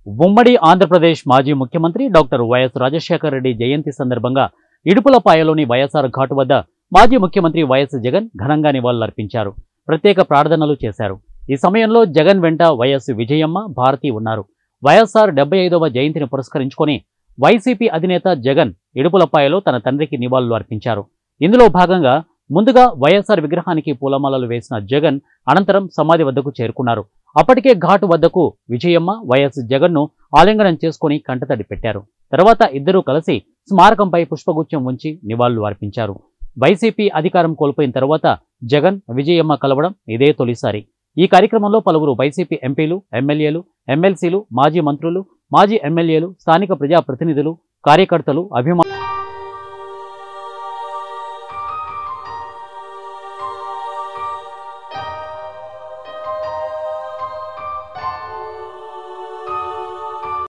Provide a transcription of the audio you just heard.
ఉమ్మడి ఆంధ్రప్రదేశ్ మాజీ ముఖ్యమంత్రి డాక్టర్ వైఎస్ రాజశేఖర రెడ్డి జయంతి సందర్భంగా ఇడుపులపాయలోని వైఎస్ఆర్ ఘాటు వద్ద మాజీ ముఖ్యమంత్రి వైఎస్ జగన్ ఘనంగా నివాళులర్పించారు. ప్రత్యేక ప్రార్థనలు చేశారు. ఈ సమయంలో జగన్ వెంట వైఎస్ విజయమ్మ, భారతి ఉన్నారు. వైఎస్ఆర్ 75వ జయంతిని పురస్కరించుకొని వైసీపీ అధినేత జగన్ ఇడుపులపాయలో తన తండ్రికి నివాళులు అర్పించారు. ఇందులో భాగంగా ముందుగా వైఎస్ఆర్ విగ్రహానికి పూలమాలలు వేసిన జగన్ అనంతరం సమాధి వద్దకు చేరుకున్నారు. అప్పటికే ఘాటు వద్దకు విజయమ్మ, వైఎస్ జగన్ను ఆలింగనం చేసుకుని కంటతడి పెట్టారు. తర్వాత ఇద్దరూ కలిసి స్మారకంపై పుష్పగుచ్చం ఉంచి నివాళులు అర్పించారు. వైసీపీ అధికారం కోల్పోయిన తర్వాత జగన్, విజయమ్మ కలవడం ఇదే తొలిసారి. ఈ కార్యక్రమంలో పలువురు వైసీపీ ఎంపీలు, ఎమ్మెల్యేలు, ఎమ్మెల్సీలు, మాజీ మంత్రులు, మాజీ ఎమ్మెల్యేలు, స్థానిక ప్రజాప్రతినిధులు, కార్యకర్తలు, అభిమానులు